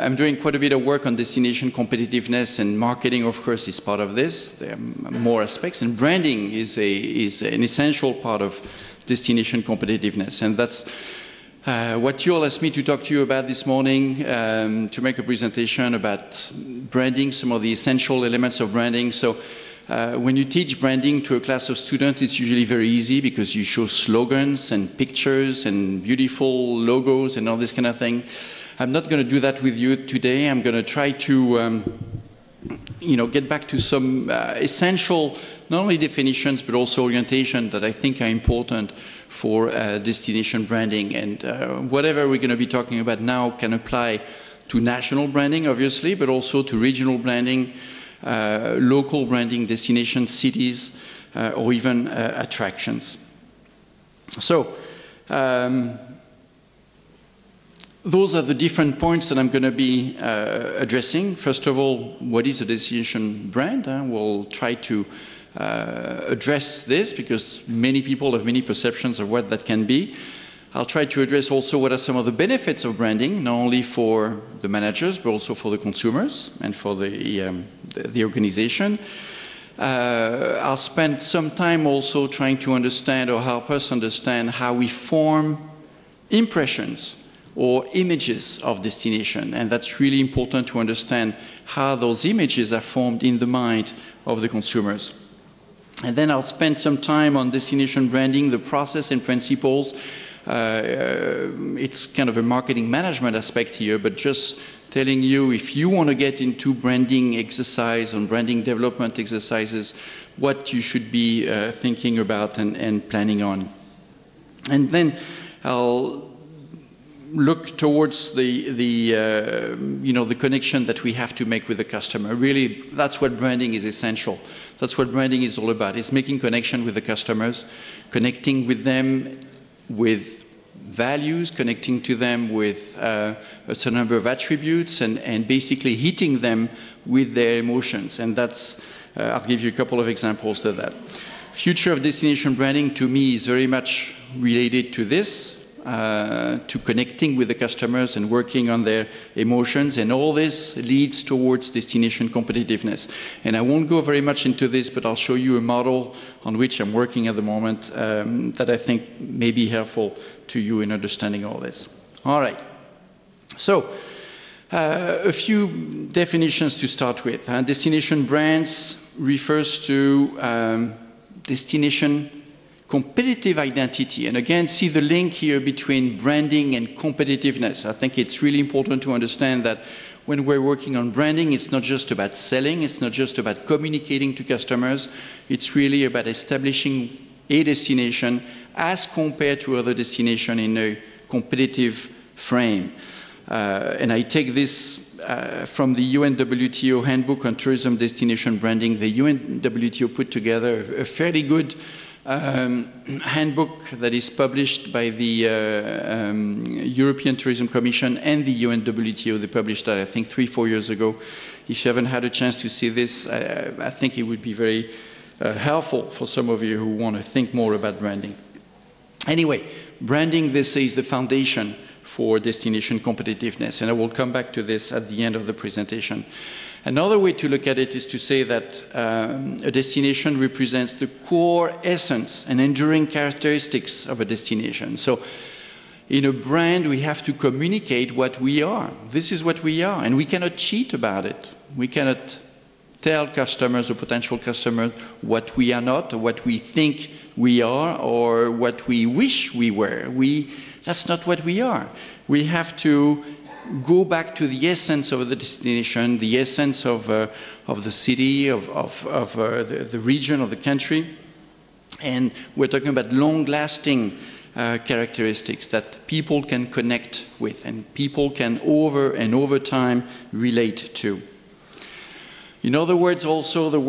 I'm doing quite a bit of work on destination competitiveness, and marketing, of course, is part of this. There are more aspects, and branding is an essential part of destination competitiveness. And that's what you all asked me to talk to you about this morning, to make a presentation about branding, some of the essential elements of branding. So when you teach branding to a class of students, it's usually very easy because you show slogans and pictures and beautiful logos and all this kind of thing. I'm not going to do that with you today. I'm going to try to get back to some essential, not only definitions, but also orientation that I think are important for destination branding. And whatever we're going to be talking about now can apply to national branding, obviously, but also to regional branding, local branding, destination cities, or even attractions. So, those are the different points that I'm going to be addressing. First of all, what is a destination brand? We'll try to address this because many people have many perceptions of what that can be. I'll try to address also what are some of the benefits of branding, not only for the managers, but also for the consumers and for the organization. I'll spend some time also trying to understand or help us understand how we form impressions or images of destination. And that's really important to understand how those images are formed in the mind of the consumers. And then I'll spend some time on destination branding, the process and principles. It's kind of a marketing management aspect here, but just telling you if you want to get into branding exercise and branding development exercises, what you should be thinking about and planning on. And then I'll look towards the connection that we have to make with the customer. Really, that's what branding is essential. That's what branding is all about. It's making connection with the customers, connecting with them with values, connecting to them with a certain number of attributes, and basically hitting them with their emotions. And that's, I'll give you a couple of examples to that. Future of destination branding, to me, is very much related to this. To connecting with the customers and working on their emotions, and all this leads towards destination competitiveness. And I won't go very much into this, but I'll show you a model on which I'm working at the moment that I think may be helpful to you in understanding all this. All right. So, a few definitions to start with. Destination brands refers to destination competitive identity. And again, see the link here between branding and competitiveness. I think it's really important to understand that when we're working on branding, it's not just about selling, it's not just about communicating to customers, it's really about establishing a destination as compared to other destinations in a competitive frame. And I take this from the UNWTO Handbook on Tourism Destination Branding. The UNWTO put together a fairly good handbook that is published by the European Tourism Commission and the UNWTO. They published that, I think, 3-4 years ago. If you haven't had a chance to see this, I think it would be very helpful for some of you who want to think more about branding. Anyway, branding, they say, is the foundation for destination competitiveness, and I will come back to this at the end of the presentation. Another way to look at it is to say that a destination represents the core essence and enduring characteristics of a destination. So in a brand, we have to communicate what we are. This is what we are, and we cannot cheat about it. We cannot tell customers or potential customers what we are not, or what we think we are, or what we wish we were. That's not what we are. We have to go back to the essence of the destination, the essence of the city, of the region, of the country. And we're talking about long-lasting characteristics that people can connect with and people can over time relate to. In other words, also the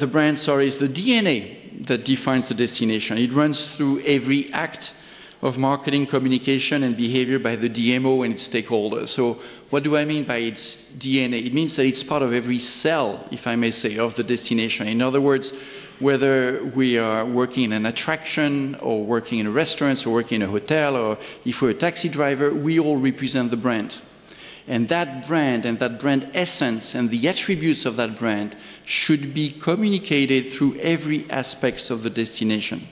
brand, is the DNA that defines the destination. It runs through every act of marketing, communication, and behavior by the DMO and its stakeholders. So what do I mean by its DNA? It means that it's part of every cell, if I may say, of the destination. In other words, whether we are working in an attraction or working in a restaurant or working in a hotel, or if we're a taxi driver, we all represent the brand. And that brand essence and the attributes of that brand should be communicated through every aspect of the destination.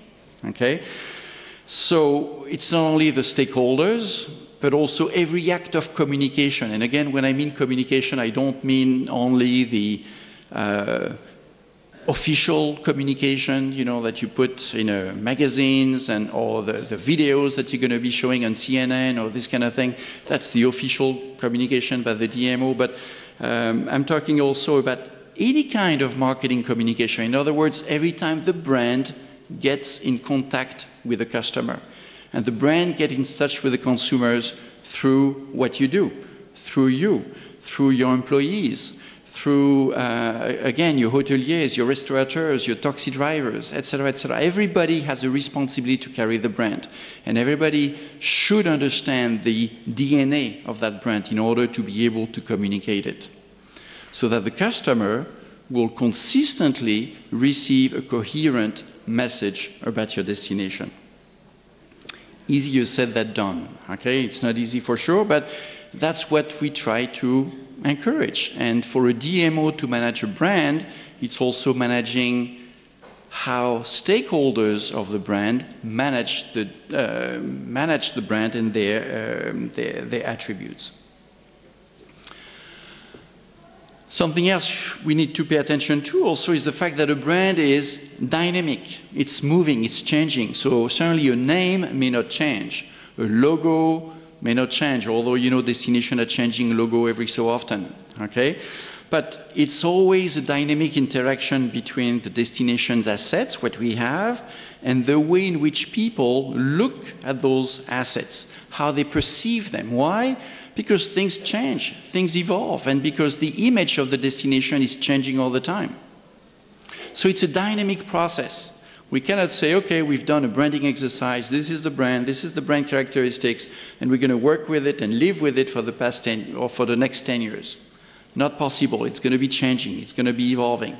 Okay? So it's not only the stakeholders, but also every act of communication. And again, when I mean communication, I don't mean only the official communication, you know, that you put in magazines or the videos that you're going to be showing on CNN or this kind of thing. That's the official communication by the DMO. But I'm talking also about any kind of marketing communication. In other words, every time the brand gets in contact with the customer, and the brand gets in touch with the consumers through what you do, through you, through your employees, through, again, your hoteliers, your restaurateurs, your taxi drivers, etc., etc. Everybody has a responsibility to carry the brand. And everybody should understand the DNA of that brand in order to be able to communicate it. So that the customer will consistently receive a coherent message about your destination. Easier said than done, okay? It's not easy for sure, but that's what we try to encourage. And for a DMO to manage a brand, it's also managing how stakeholders of the brand manage the brand and their attributes. Something else we need to pay attention to also is the fact that a brand is dynamic. It's moving, it's changing. So certainly a name may not change. A logo may not change, although, you know, destinations are changing logo every so often, okay? But it's always a dynamic interaction between the destination's assets, what we have, and the way in which people look at those assets, how they perceive them. Why? Because things change, things evolve, and because the image of the destination is changing all the time. So it's a dynamic process. We cannot say, okay, we've done a branding exercise, this is the brand characteristics, and we're going to work with it and live with it for the past 10 or for the next 10 years. Not possible. It's going to be changing. It's going to be evolving.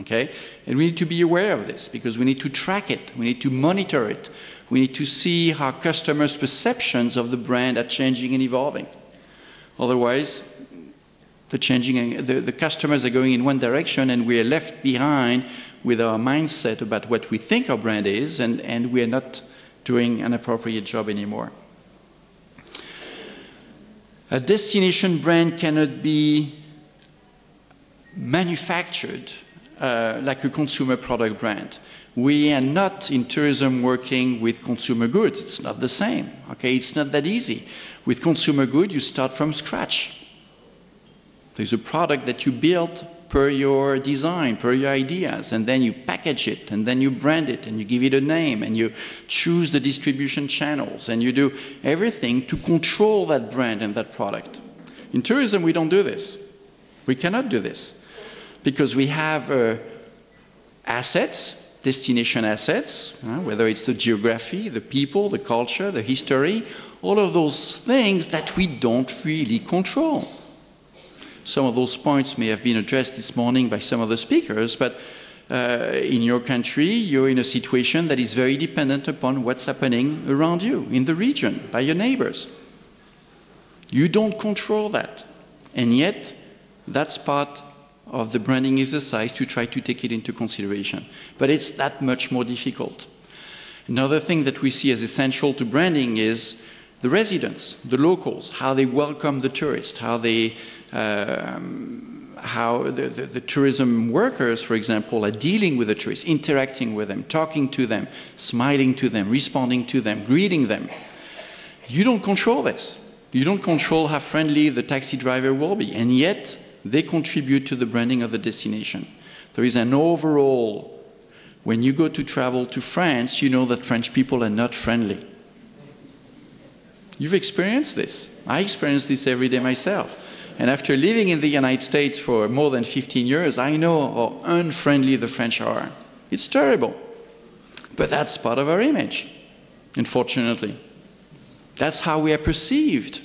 Okay? And we need to be aware of this because we need to track it. We need to monitor it. We need to see how customers' perceptions of the brand are changing and evolving. Otherwise, the customers are going in one direction and we are left behind with our mindset about what we think our brand is, and we are not doing an appropriate job anymore. A destination brand cannot be manufactured like a consumer product brand. We are not in tourism working with consumer goods. It's not the same. Okay? It's not that easy. With consumer goods, you start from scratch. There's a product that you built per your design, per your ideas, and then you package it, and then you brand it, and you give it a name, and you choose the distribution channels, and you do everything to control that brand and that product. In tourism, we don't do this. We cannot do this because we have assets, destination assets, whether it's the geography, the people, the culture, the history, all of those things that we don't really control. Some of those points may have been addressed this morning by some of the speakers, but in your country, you're in a situation that is very dependent upon what's happening around you, in the region, by your neighbors. You don't control that. And yet, that's part of the branding exercise to try to take it into consideration. But it's that much more difficult. Another thing that we see as essential to branding is the residents, the locals, how they welcome the tourist, how they how the tourism workers, for example, are dealing with the tourists, interacting with them, talking to them, smiling to them, responding to them, greeting them. You don't control this. You don't control how friendly the taxi driver will be, and yet they contribute to the branding of the destination. There is an overall, when you go to travel to France, you know that French people are not friendly. You've experienced this. I experience this every day myself. And after living in the United States for more than 15 years, I know how unfriendly the French are. It's terrible. But that's part of our image, unfortunately. That's how we are perceived.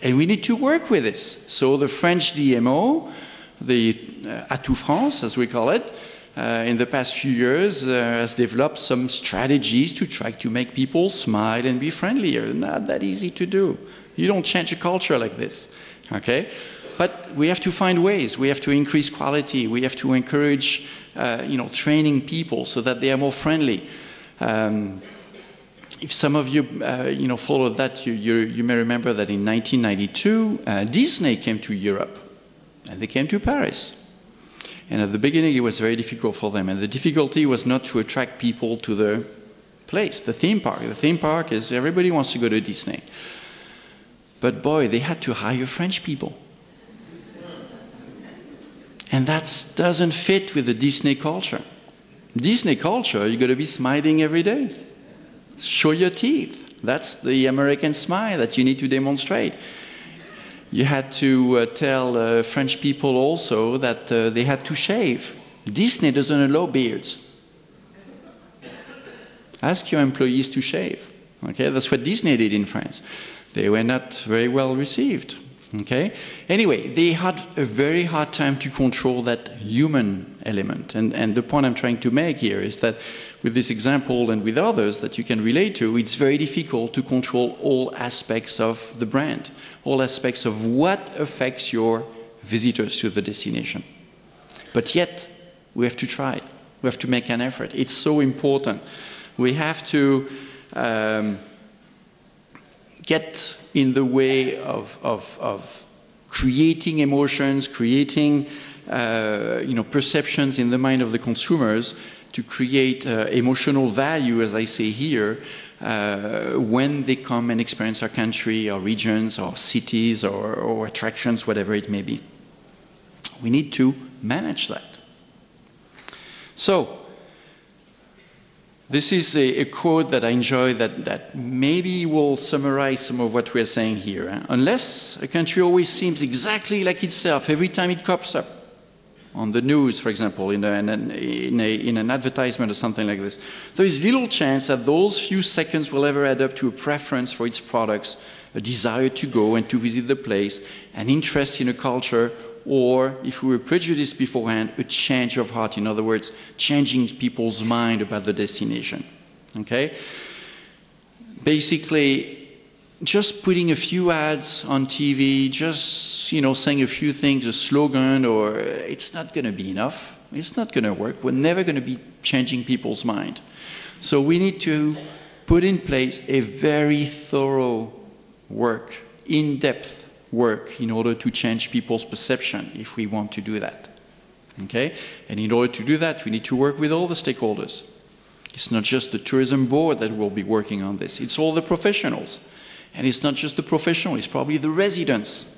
And we need to work with this. So the French DMO, the Atout France, as we call it, in the past few years has developed some strategies to try to make people smile and be friendlier. Not that easy to do. You don't change a culture like this. Okay? But we have to find ways. We have to increase quality. We have to encourage, training people so that they are more friendly. If some of you, followed that, you may remember that in 1992, Disney came to Europe, and they came to Paris. And at the beginning, it was very difficult for them. And the difficulty was not to attract people to the place, the theme park. The theme park is everybody wants to go to Disney. But boy, they had to hire French people. And that doesn't fit with the Disney culture. Disney culture, you got to be smiling every day. Show your teeth. That's the American smile that you need to demonstrate. You had to tell French people also that they had to shave. Disney doesn't allow beards. Ask your employees to shave. Okay, that's what Disney did in France. They were not very well received. Okay. Anyway, they had a very hard time to control that human element. And the point I'm trying to make here is that with this example and with others that you can relate to, it's very difficult to control all aspects of the brand, all aspects of what affects your visitors to the destination. But yet, we have to try. We have to make an effort. It's so important. We have to get in the way of creating emotions, creating perceptions in the mind of the consumers to create emotional value, as I say here, when they come and experience our country, our regions, our cities, or attractions, whatever it may be. We need to manage that. So, this is a quote that I enjoy that maybe will summarize some of what we're saying here. Unless a country always seems exactly like itself every time it pops up on the news, for example, in an advertisement or something like this, there is little chance that those few seconds will ever add up to a preference for its products, a desire to go and to visit the place, an interest in a culture, or, if we were prejudiced beforehand, a change of heart. In other words, changing people's mind about the destination. Okay? Basically, just putting a few ads on TV, just, saying a few things, a slogan, or it's not going to be enough. It's not going to work. We're never going to be changing people's mind. So we need to put in place a very thorough work, in-depth work in order to change people's perception if we want to do that. Okay? And in order to do that, we need to work with all the stakeholders. It's not just the tourism board that will be working on this. It's all the professionals. And it's not just the professionals, it's probably the residents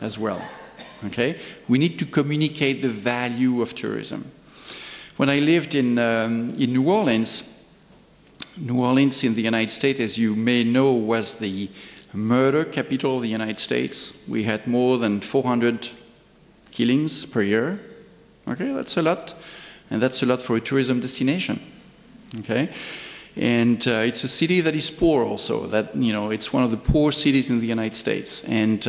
as well. Okay? We need to communicate the value of tourism. When I lived in New Orleans in the United States, as you may know, was the murder capital of the United States. We had more than 400 killings per year. Okay, that's a lot. And that's a lot for a tourism destination. Okay? And it's a city that is poor also. That, it's one of the poor cities in the United States. And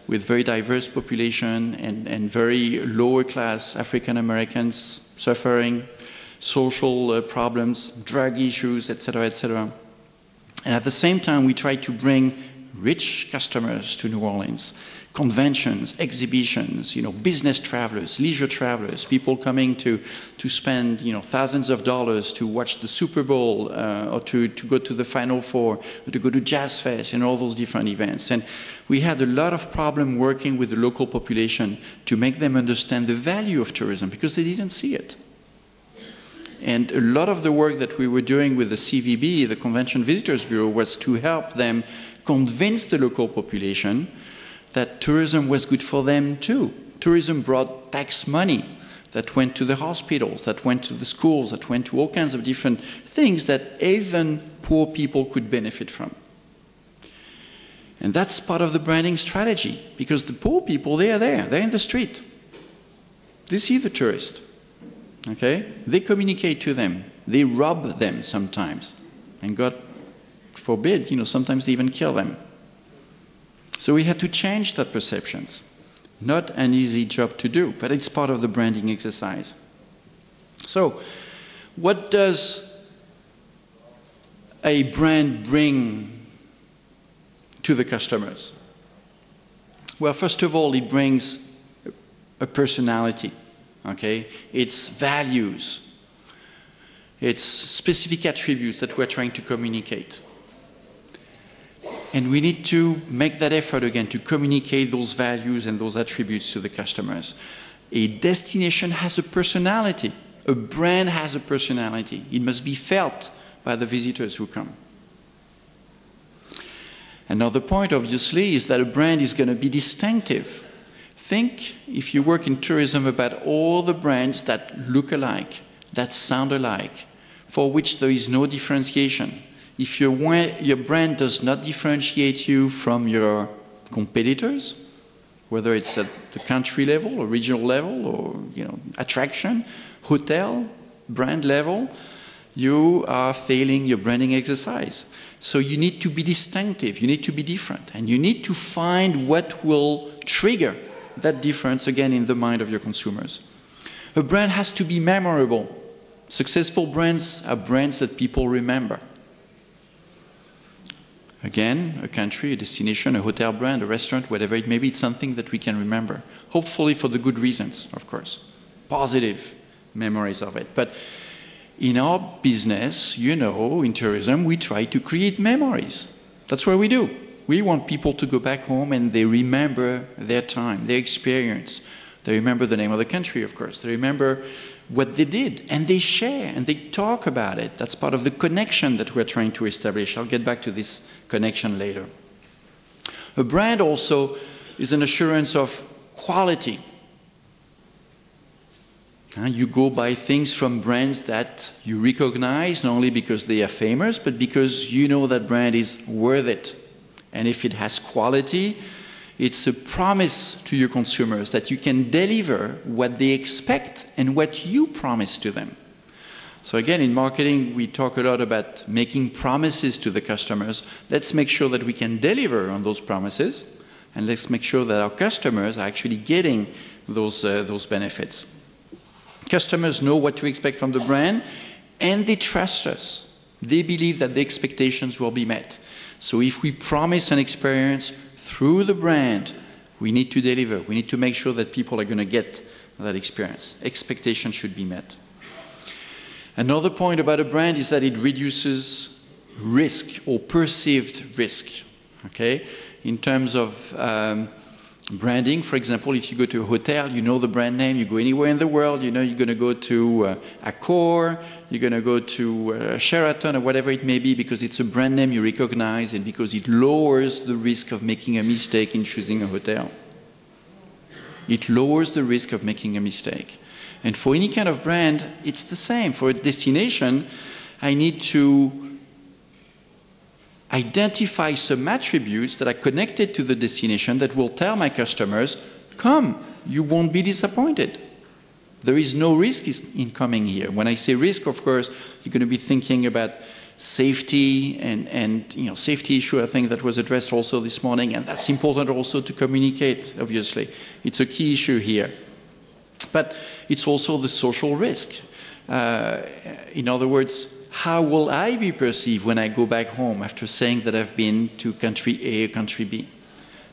with very diverse population and very lower class African Americans suffering social problems, drug issues, etc., etc. And at the same time, we try to bring rich customers to New Orleans, conventions, exhibitions, business travelers, leisure travelers, people coming to spend, thousands of dollars to watch the Super Bowl or to go to the Final Four, or to go to Jazz Fest and all those different events. And we had a lot of problem working with the local population to make them understand the value of tourism because they didn't see it. And a lot of the work that we were doing with the CVB, the Convention Visitors Bureau, was to help them convince the local population that tourism was good for them too. Tourism brought tax money that went to the hospitals, that went to the schools, that went to all kinds of different things that even poor people could benefit from. And that's part of the branding strategy, because the poor people, they are there, they're in the street. They see the tourist. Okay? They communicate to them. They rob them sometimes. And God forbid, sometimes they even kill them. So we had to change that perceptions. Not an easy job to do, but it's part of the branding exercise. So, what does a brand bring to the customers? Well, first of all, it brings a personality, okay? It's values. It's specific attributes that we're trying to communicate. And we need to make that effort again to communicate those values and those attributes to the customers. A destination has a personality. A brand has a personality. It must be felt by the visitors who come. Another point, obviously, is that a brand is going to be distinctive. Think, if you work in tourism, about all the brands that look alike, that sound alike, for which there is no differentiation. If your brand does not differentiate you from your competitors, whether it's at the country level or regional level or attraction, hotel, brand level, you are failing your branding exercise. So you need to be distinctive, you need to be different, and you need to find what will trigger that difference again in the mind of your consumers. A brand has to be memorable. Successful brands are brands that people remember. Again, a country, a destination, a hotel brand, a restaurant, whatever it may be, it's something that we can remember. Hopefully for the good reasons, of course. Positive memories of it. But in our business, in tourism, we try to create memories. That's what we do. We want people to go back home and they remember their time, their experience. They remember the name of the country, of course. They remember what they did, and they share, and they talk about it. That's part of the connection that we're trying to establish. I'll get back to this connection later. A brand also is an assurance of quality. You go buy things from brands that you recognize, not only because they are famous, but because you know that brand is worth it. And if it has quality, it's a promise to your consumers that you can deliver what they expect and what you promise to them. So again, in marketing, we talk a lot about making promises to the customers. Let's make sure that we can deliver on those promises, and let's make sure that our customers are actually getting those benefits. Customers know what to expect from the brand, and they trust us. They believe that the expectations will be met. So if we promise an experience through the brand, we need to deliver. We need to make sure that people are going to get that experience. Expectations should be met. Another point about a brand is that it reduces risk or perceived risk. Okay? In terms of branding, for example, if you go to a hotel, you know the brand name, you go anywhere in the world, you're going to go to Accor, you're going to go to Sheraton or whatever it may be, because it's a brand name you recognize and because it lowers the risk of making a mistake in choosing a hotel. It lowers the risk of making a mistake. And for any kind of brand, it's the same. For a destination, I need to identify some attributes that are connected to the destination that will tell my customers, come, you won't be disappointed. There is no risk in coming here. When I say risk, of course, you're going to be thinking about safety and safety issue, I think that was addressed also this morning, and that's important also to communicate, obviously. It's a key issue here. But it's also the social risk. In other words, how will I be perceived when I go back home after saying that I've been to country A or country B?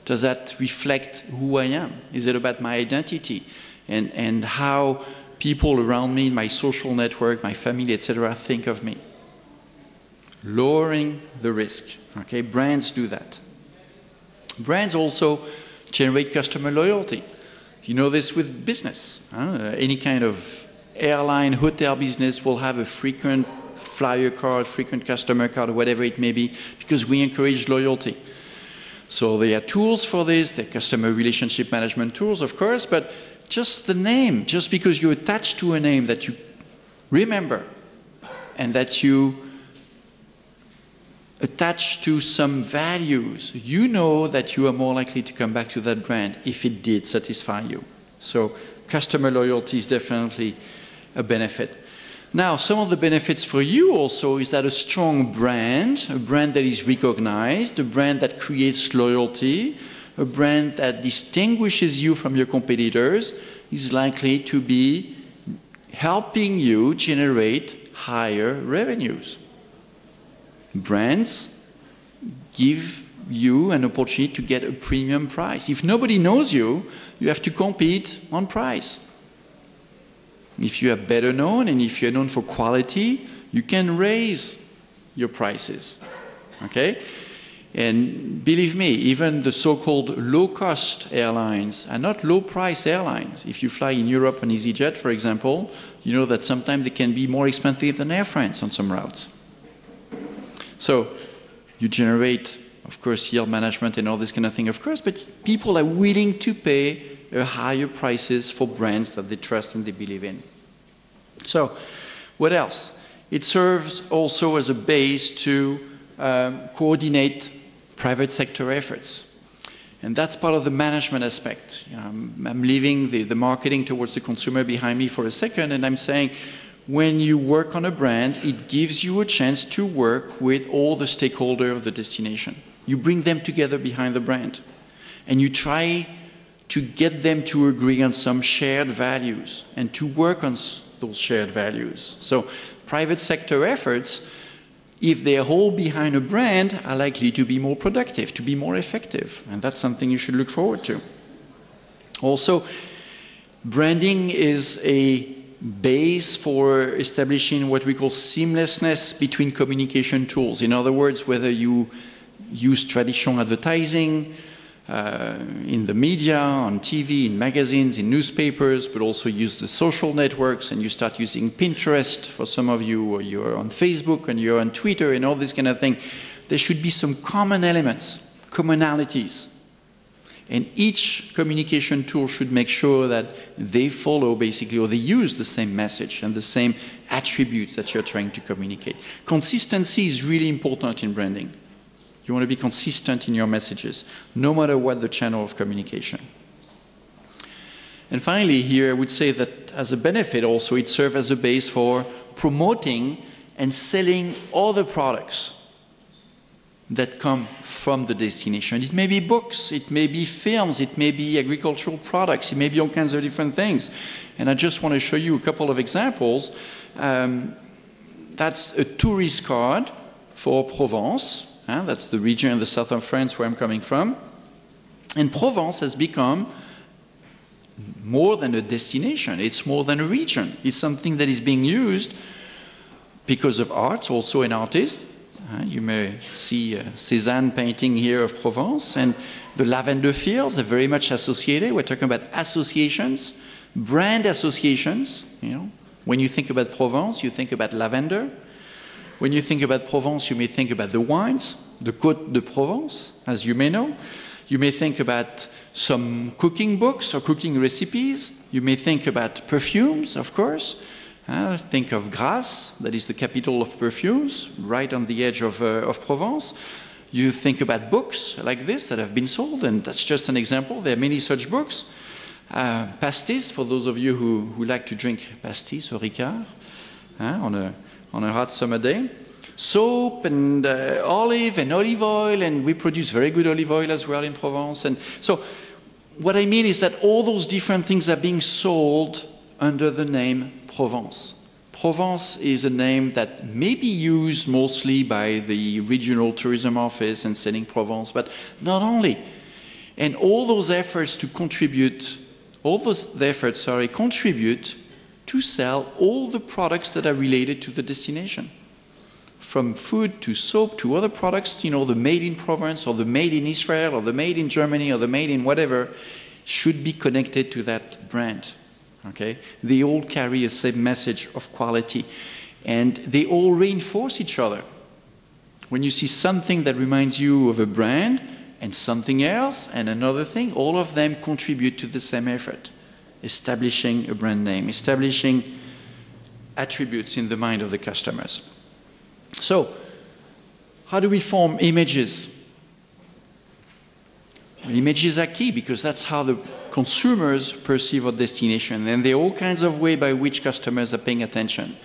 Does that reflect who I am? Is it about my identity and how people around me, my social network, my family, etc., think of me? Lowering the risk. Okay, brands do that. Brands also generate customer loyalty. You know this with business. Any kind of airline, hotel business will have a frequent flyer card, frequent customer card, or whatever it may be, because we encourage loyalty. So there are tools for this, there are customer relationship management tools, of course, but just the name, just because you attach to a name that you remember and that you attach to some values, you know that you are more likely to come back to that brand if it did satisfy you. So customer loyalty is definitely a benefit. Now, some of the benefits for you also is that a strong brand, a brand that is recognized, a brand that creates loyalty, a brand that distinguishes you from your competitors is likely to be helping you generate higher revenues. Brands give you an opportunity to get a premium price. If nobody knows you, you have to compete on price. If you are better known and if you're known for quality, you can raise your prices. Okay? And believe me, even the so-called low-cost airlines are not low-price airlines. If you fly in Europe on EasyJet, for example, you know that sometimes they can be more expensive than Air France on some routes. So you generate, of course, yield management and all this kind of thing, of course, but people are willing to pay higher prices for brands that they trust and they believe in. So what else? It serves also as a base to coordinate private sector efforts. And that's part of the management aspect. I'm leaving the marketing towards the consumer behind me for a second, and I'm saying when you work on a brand, it gives you a chance to work with all the stakeholders of the destination. You bring them together behind the brand, and you try to get them to agree on some shared values and to work on those shared values. So private sector efforts, if they're all behind a brand, are likely to be more productive, to be more effective. And that's something you should look forward to. Also, branding is a base for establishing what we call seamlessness between communication tools. In other words, whether you use traditional advertising in the media, on TV, in magazines, in newspapers, but also use the social networks, and you start using Pinterest for some of you, or you're on Facebook and you're on Twitter and all this kind of thing. There should be some common elements, commonalities. And each communication tool should make sure that they follow basically, or they use the same message and the same attributes that you're trying to communicate. Consistency is really important in branding. You want to be consistent in your messages, no matter what the channel of communication. And finally, here I would say that as a benefit also, it serves as a base for promoting and selling other products that come from the destination. It may be books, it may be films, it may be agricultural products, it may be all kinds of different things. And I just want to show you a couple of examples. That's a tourist card for Provence. That's the region in the south of France where I'm coming from. And Provence has become more than a destination. It's more than a region. It's something that is being used because of arts, also an artist. You may see Cézanne painting here of Provence. And the lavender fields are very much associated. We're talking about associations, brand associations. You know, when you think about Provence, you think about lavender. When you think about Provence, you may think about the wines, the Côte de Provence, as you may know. You may think about some cooking books or cooking recipes. You may think about perfumes, of course. Think of Grasse, that is the capital of perfumes, right on the edge of Provence. You think about books like this that have been sold, and that's just an example. There are many such books. Pastis, for those of you who like to drink pastis or Ricard on a hot summer day. Soap and olive oil, and we produce very good olive oil as well in Provence. And so what I mean is that all those different things are being sold under the name Provence. Provence is a name that may be used mostly by the regional tourism office and selling Provence, but not only. And all those efforts contribute to sell all the products that are related to the destination. From food to soap to other products, you know, the made in Provence or the made in Israel or the made in Germany or the made in whatever should be connected to that brand. Okay? They all carry the same message of quality, and they all reinforce each other. When you see something that reminds you of a brand and something else and another thing, all of them contribute to the same effort. Establishing a brand name, establishing attributes in the mind of the customers. So, how do we form images? Well, images are key because that's how the consumers perceive our destination, and there are all kinds of ways by which customers are paying attention.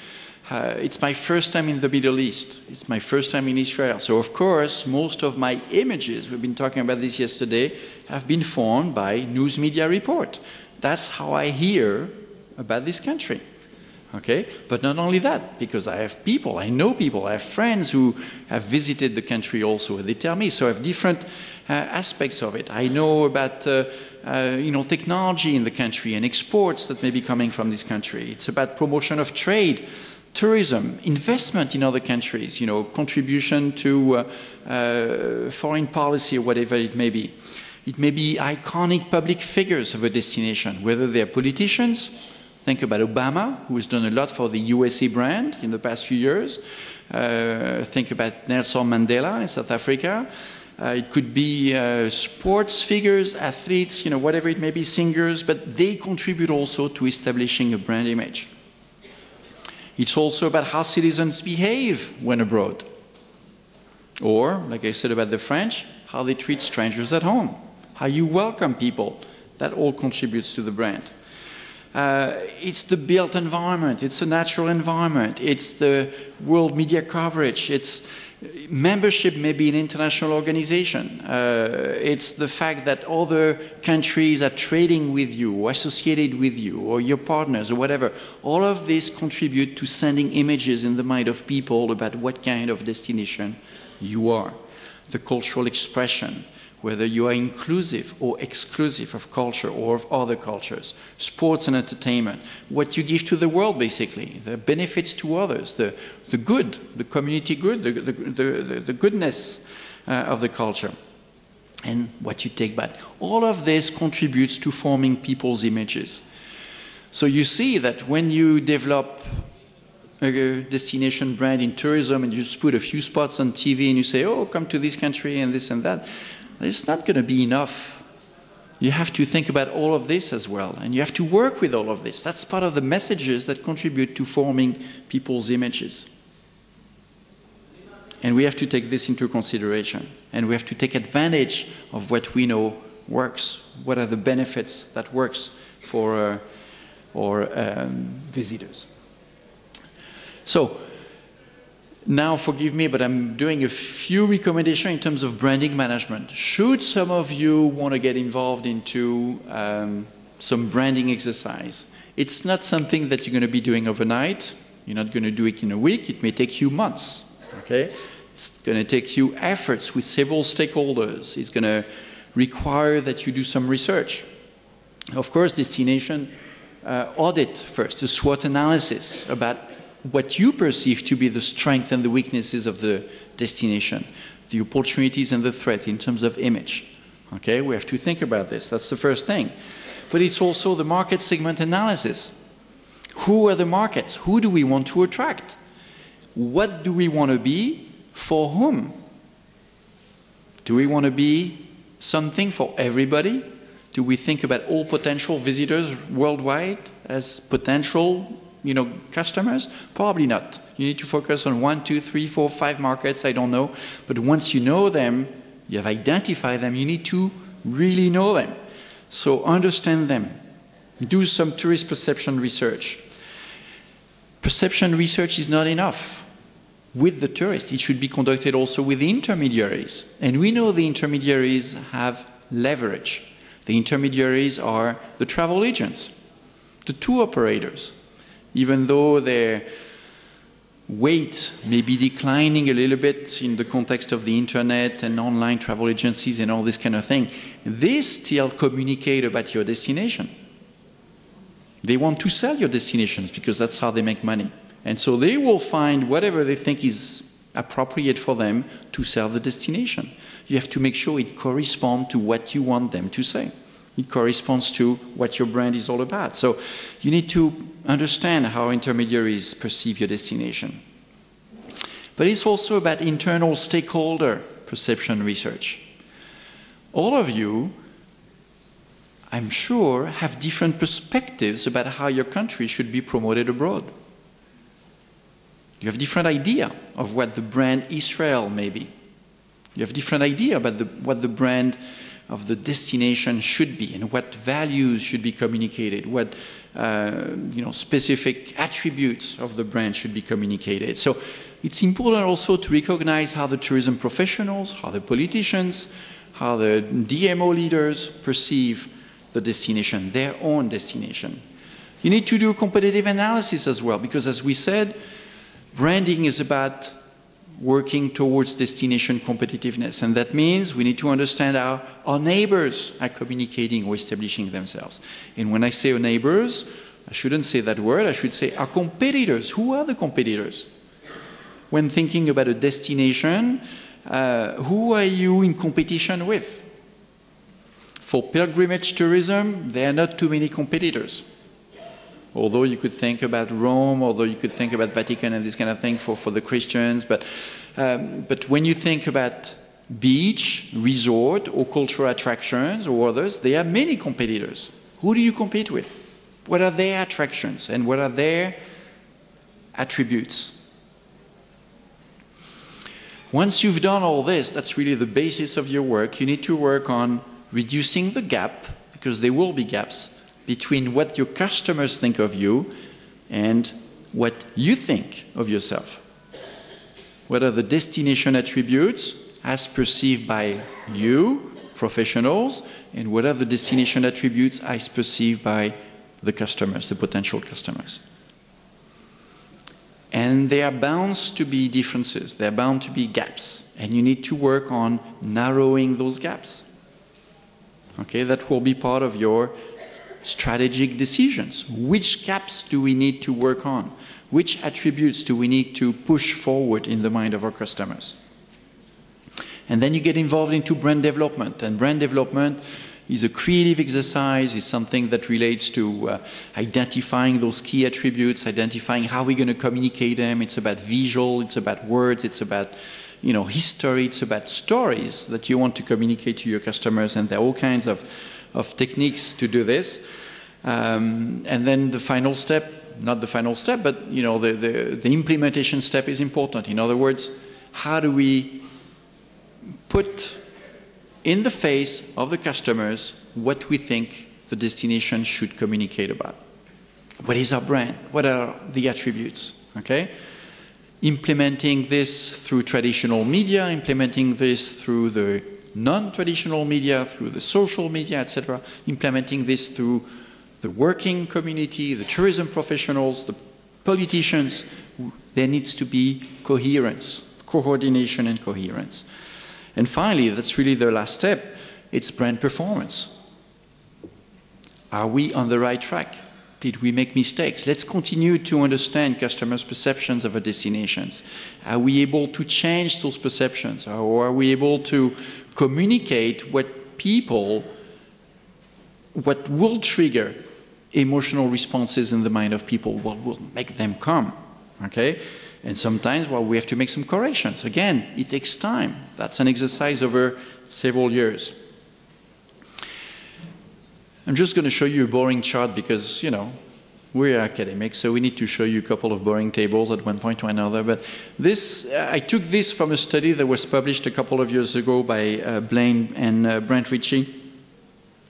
It's my first time in the Middle East. It's my first time in Israel. So, of course, most of my images, we've been talking about this yesterday, have been formed by news media report. That's how I hear about this country. Okay? But not only that, because I have people, I know people, I have friends who have visited the country also, and they tell me, so I have different aspects of it. I know about technology in the country and exports that may be coming from this country. It's about promotion of trade, tourism, investment in other countries, contribution to foreign policy or whatever it may be. It may be iconic public figures of a destination, whether they're politicians. Think about Obama, who has done a lot for the USA brand in the past few years. Think about Nelson Mandela in South Africa. It could be sports figures, athletes, whatever it may be, singers, but they contribute also to establishing a brand image. It's also about how citizens behave when abroad. Or, like I said about the French, how they treat strangers at home, how you welcome people. That all contributes to the brand. It's the built environment, it's the natural environment, it's the world media coverage, it's membership maybe in an international organization, it's the fact that other countries are trading with you, or associated with you, or your partners, or whatever. All of this contribute to sending images in the mind of people about what kind of destination you are. The cultural expression, whether you are inclusive or exclusive of culture or of other cultures, sports and entertainment, what you give to the world basically, the benefits to others, the good, the community good, the goodness of the culture, and what you take back. All of this contributes to forming people's images. So you see that when you develop a destination brand in tourism and you just put a few spots on TV and you say, oh, come to this country and this and that, it's not going to be enough. You have to think about all of this as well, and you have to work with all of this. That's part of the messages that contribute to forming people's images. And we have to take this into consideration, and we have to take advantage of what we know works. What are the benefits that works for our visitors? So, now, forgive me, but I'm doing a few recommendations in terms of branding management. Should some of you want to get involved into some branding exercise, it's not something that you're going to be doing overnight. You're not going to do it in a week. It may take you months. Okay? It's going to take you efforts with several stakeholders. It's going to require that you do some research. Of course, destination audit first, a SWOT analysis about what you perceive to be the strengths and the weaknesses of the destination, the opportunities and the threat in terms of image. Okay, we have to think about this. That's the first thing. But it's also the market segment analysis. Who are the markets? Who do we want to attract? What do we want to be? For whom? Do we want to be something for everybody? Do we think about all potential visitors worldwide as potential customers? Probably not. You need to focus on 1, 2, 3, 4, 5 markets, I don't know. But once you know them, you have identified them, you need to really know them. So understand them. Do some tourist perception research. Perception research is not enough with the tourist. It should be conducted also with the intermediaries. And we know the intermediaries have leverage. The intermediaries are the travel agents, the tour operators. Even though their weight may be declining a little bit in the context of the internet and online travel agencies and all this kind of thing, they still communicate about your destination. They want to sell your destinations because that's how they make money. And so they will find whatever they think is appropriate for them to sell the destination. You have to make sure it corresponds to what you want them to say. It corresponds to what your brand is all about. So you need to understand how intermediaries perceive your destination. But it's also about internal stakeholder perception research. All of you, I'm sure, have different perspectives about how your country should be promoted abroad. You have a different idea of what the brand Israel may be. You have a different idea about what the brand of the destination should be and what values should be communicated, what specific attributes of the brand should be communicated. So it's important also to recognize how the tourism professionals, how the politicians, how the DMO leaders perceive the destination, their own destination. You need to do competitive analysis as well, because as we said, branding is about working towards destination competitiveness. And that means we need to understand how our neighbors are communicating or establishing themselves. And when I say our neighbors, I shouldn't say that word, I should say our competitors. Who are the competitors? When thinking about a destination, who are you in competition with? For pilgrimage tourism, there are not too many competitors. Although you could think about Rome, although you could think about Vatican and this kind of thing for the Christians, but when you think about beach, resort, or cultural attractions or others, there are many competitors. Who do you compete with? What are their attractions and what are their attributes? Once you've done all this, that's really the basis of your work. You need to work on reducing the gap, because there will be gaps, between what your customers think of you and what you think of yourself. What are the destination attributes as perceived by you, professionals, and what are the destination attributes as perceived by the customers, the potential customers? And there are bound to be differences, there are bound to be gaps, and you need to work on narrowing those gaps. Okay, that will be part of your strategic decisions. Which gaps do we need to work on? Which attributes do we need to push forward in the mind of our customers? And then you get involved into brand development. And brand development is a creative exercise, is something that relates to identifying those key attributes, identifying how we're going to communicate them. It's about visual, it's about words, it's about history, it's about stories that you want to communicate to your customers, and there are all kinds of techniques to do this. And then the final step, not the final step, but the implementation step is important. In other words, how do we put in the face of the customers what we think the destination should communicate about? What is our brand? What are the attributes? Okay? Implementing this through traditional media, implementing this through the non-traditional media, through the social media, etc., implementing this through the working community, the tourism professionals, the politicians. There needs to be coherence, coordination and coherence. And finally, that's really the last step, it's brand performance. Are we on the right track? Did we make mistakes? Let's continue to understand customers' perceptions of our destinations. Are we able to change those perceptions? Or are we able to communicate what will trigger emotional responses in the mind of people, what will make them come, okay? And sometimes, we have to make some corrections. Again, it takes time. That's an exercise over several years. I'm just going to show you a boring chart because, we're academics, so we need to show you a couple of boring tables at one point or another. But this, I took this from a study that was published a couple of years ago by Blaine and Brent Ritchie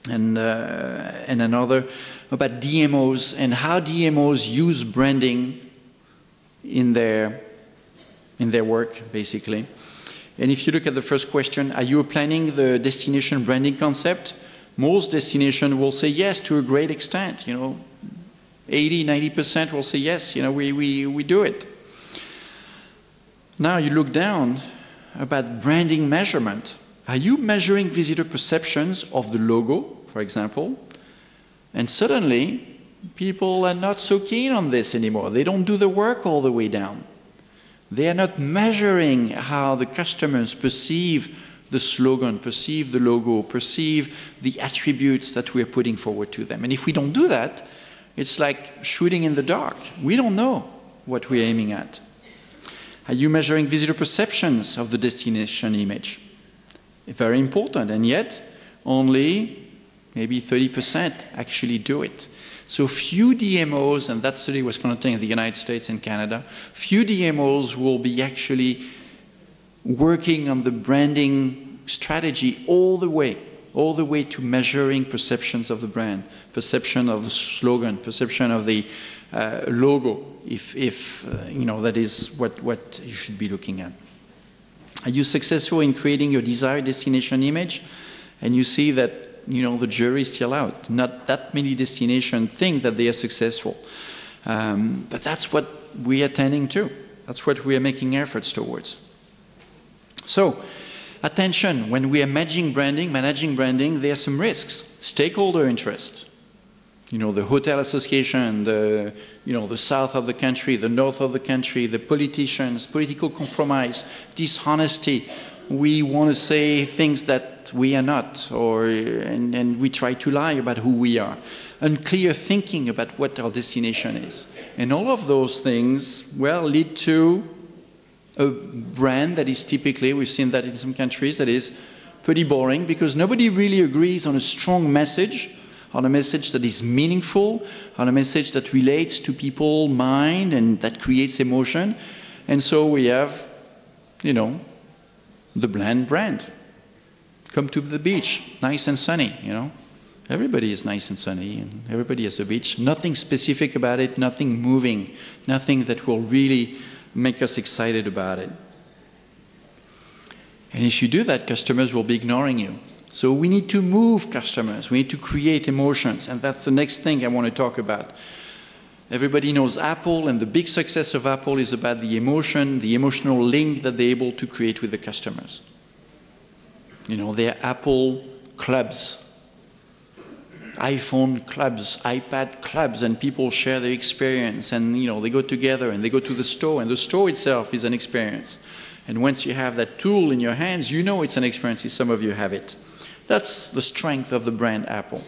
and another about DMOs and how DMOs use branding in their work, basically. And if you look at the first question, are you planning the destination branding concept? Most destinations will say yes to a great extent. 80–90% will say yes. We do it. Now you look down about branding measurement. Are you measuring visitor perceptions of the logo, for example? And suddenly, people are not so keen on this anymore. They don't do the work all the way down. They are not measuring how the customers perceive the slogan, perceive the logo, perceive the attributes that we're putting forward to them. And if we don't do that, it's like shooting in the dark. We don't know what we're aiming at. Are you measuring visitor perceptions of the destination image? Very important, and yet only maybe 30% actually do it. So few DMOs, and that study was conducted in the United States and Canada, few DMOs will be actually working on the branding strategy all the way to measuring perceptions of the brand, perception of the slogan, perception of the logo, if that is what you should be looking at. Are you successful in creating your desired destination image? And you see that you know, the jury is still out. Not that many destinations think that they are successful. But that's what we are tending to. That's what we are making efforts towards. So, attention, when we are managing branding, there are some risks. Stakeholder interest. You know, the hotel association, the south of the country, the north of the country, the politicians, political compromise, dishonesty. We want to say things that we are not, and we try to lie about who we are. Unclear thinking about what our destination is. And all of those things, well, lead to a brand that is typically, we've seen that in some countries, that is pretty boring because nobody really agrees on a strong message, on a message that is meaningful, on a message that relates to people's mind and that creates emotion. And so we have, you know, the bland brand. Come to the beach, nice and sunny, you know. Everybody is nice and sunny and everybody has a beach. Nothing specific about it, nothing moving, nothing that will really make us excited about it. And if you do that, customers will be ignoring you. So we need to move customers. We need to create emotions. And that's the next thing I want to talk about. Everybody knows Apple, and the big success of Apple is about the emotion, the emotional link that they're able to create with the customers. You know, they're Apple clubs, iPhone clubs, iPad clubs, and people share their experience, and you know, they go together and they go to the store, and the store itself is an experience. And once you have that tool in your hands, you know it's an experience if some of you have it. That's the strength of the brand Apple.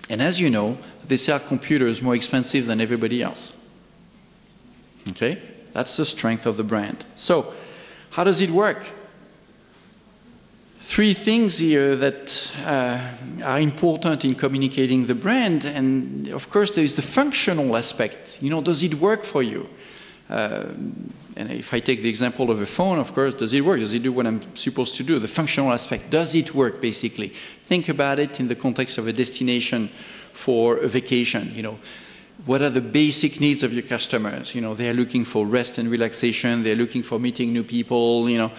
And as you know, they sell computers more expensive than everybody else. Okay? That's the strength of the brand. So, how does it work? Three things here that are important in communicating the brand, and of course there is the functional aspect. You know, does it work for you? And if I take the example of a phone, of course, does it work? Does it do what I'm supposed to do? The functional aspect, does it work basically? Think about it in the context of a destination for a vacation, you know. What are the basic needs of your customers? You know, they're looking for rest and relaxation, they're looking for meeting new people, you know.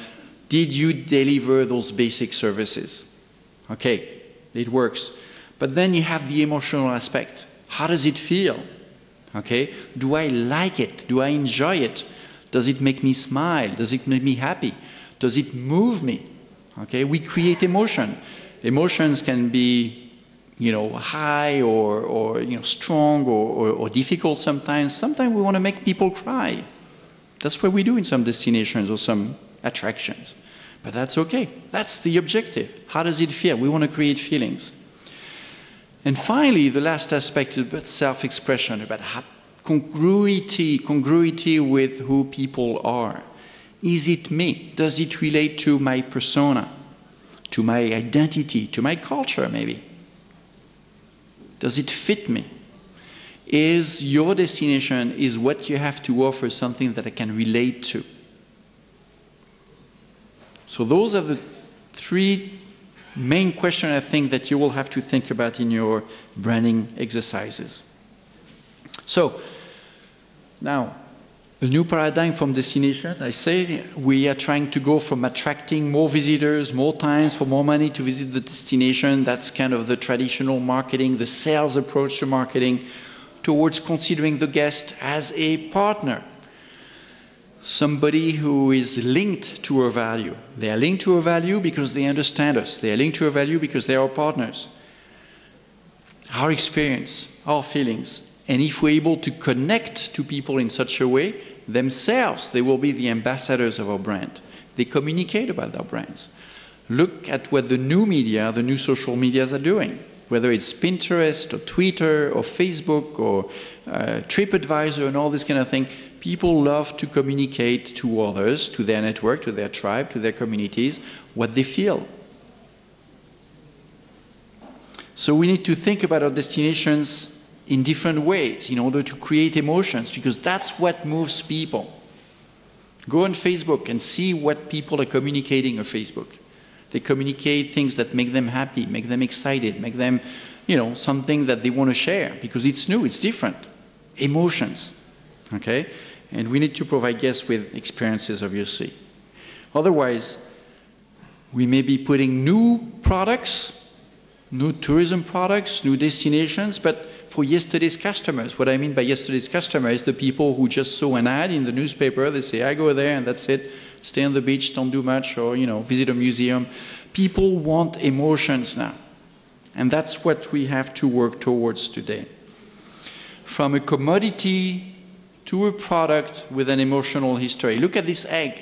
Did you deliver those basic services? Okay, it works. But then you have the emotional aspect. How does it feel? Okay, do I like it? Do I enjoy it? Does it make me smile? Does it make me happy? Does it move me? Okay, we create emotion. Emotions can be, you know, high or you know, strong or difficult sometimes. Sometimes we want to make people cry. That's what we do in some destinations or some attractions. But that's okay. That's the objective. How does it feel? We want to create feelings. And finally, the last aspect is about self-expression, about congruity with who people are. Is it me? Does it relate to my persona, to my identity, to my culture maybe? Does it fit me? Is your destination, is what you have to offer something that I can relate to? So those are the three main questions I think that you will have to think about in your branding exercises. So now, a new paradigm from destination. I say we are trying to go from attracting more visitors, more times for more money to visit the destination. That's kind of the traditional marketing, the sales approach to marketing, towards considering the guest as a partner. Somebody who is linked to our value. They are linked to our value because they understand us. They are linked to our value because they are our partners. Our experience, our feelings. And if we're able to connect to people in such a way, themselves, they will be the ambassadors of our brand. They communicate about their brands. Look at what the new media, the new social medias are doing. Whether it's Pinterest or Twitter or Facebook or TripAdvisor and all this kind of thing, people love to communicate to others, to their network, to their tribe, to their communities, what they feel. So we need to think about our destinations in different ways in order to create emotions, because that's what moves people. Go on Facebook and see what people are communicating on Facebook. They communicate things that make them happy, make them excited, make them, you know, something that they want to share because it's new, it's different. Emotions, okay? And we need to provide guests with experiences, obviously. Otherwise, we may be putting new products new tourism products, new destinations, but for yesterday's customers. What I mean by yesterday's customer is the people who just saw an ad in the newspaper. They say, I go there and that's it. Stay on the beach, don't do much, or, visit a museum. People want emotions now. And that's what we have to work towards today. From a commodity to a product with an emotional history. Look at this egg.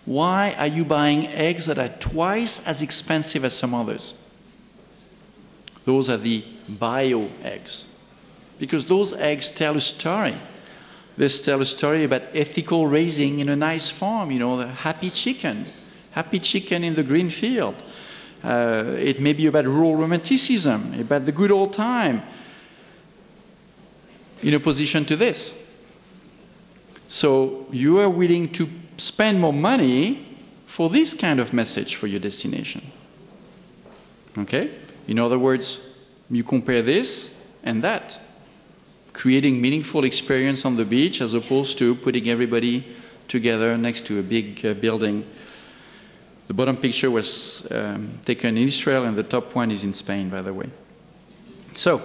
Why are you buying eggs that are twice as expensive as some others? Those are the bio eggs. Because those eggs tell a story. They tell a story about ethical raising in a nice farm, the happy chicken in the green field. It may be about rural romanticism, about the good old time, in opposition to this. So you are willing to spend more money for this kind of message for your destination. Okay? In other words, you compare this and that. Creating meaningful experience on the beach as opposed to putting everybody together next to a big building. The bottom picture was taken in Israel and the top one is in Spain, by the way. So,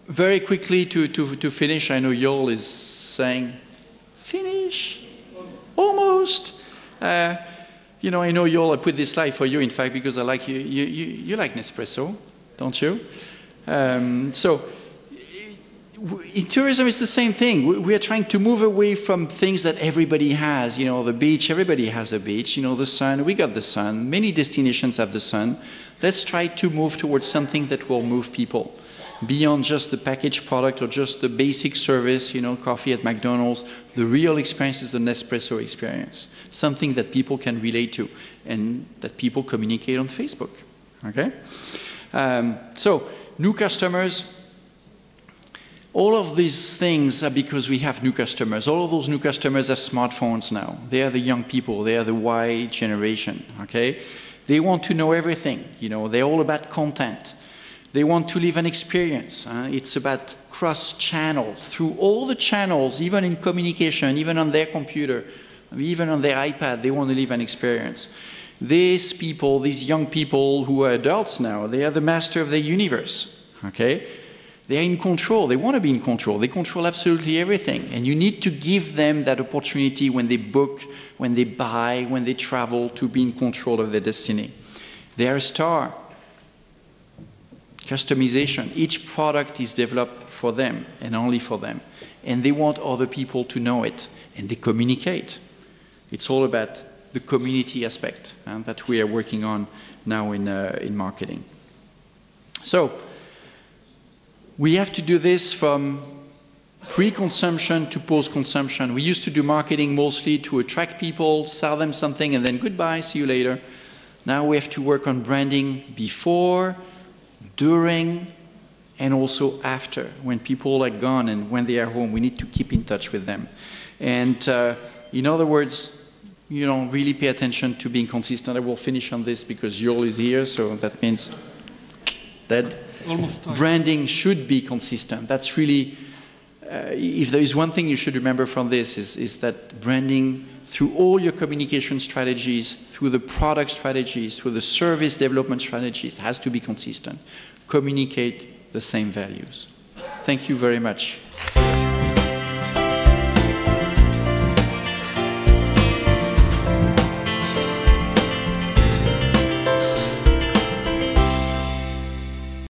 very quickly to finish, I know Joel is saying, finish, almost. I know Joel, I put this slide for you, in fact, because I like you. You like Nespresso, don't you? In tourism, it's the same thing. We are trying to move away from things that everybody has. The beach, everybody has a beach. The sun, we got the sun. Many destinations have the sun. Let's try to move towards something that will move people. Beyond just the packaged product or just the basic service, coffee at McDonald's. The real experience is the Nespresso experience. Something that people can relate to and that people communicate on Facebook. Okay? So, new customers. All of these things are because we have new customers. All of those new customers have smartphones now. They are the young people. They are the Y generation, okay? They want to know everything. They're all about content. They want to live an experience. It's about cross-channel. Through all the channels, even in communication, even on their computer, even on their iPad, they want to live an experience. These people, these young people who are adults now, they are the master of their universe, okay? They are in control. They want to be in control. They control absolutely everything. And you need to give them that opportunity when they book, when they buy, when they travel, to be in control of their destiny. They are a star. Customization. Each product is developed for them and only for them. And they want other people to know it. And they communicate. It's all about the community aspect that we are working on now in marketing. So, we have to do this from pre-consumption to post-consumption. We used to do marketing mostly to attract people, sell them something, and then goodbye, see you later. Now we have to work on branding before, during, and also after. When people are gone and when they are home, we need to keep in touch with them. And in other words, really pay attention to being consistent. I will finish on this because Joel is here, so that means that branding should be consistent. That's really, if there is one thing you should remember from this, is that branding through all your communication strategies, through the product strategies, through the service development strategies, has to be consistent. Communicate the same values. Thank you very much.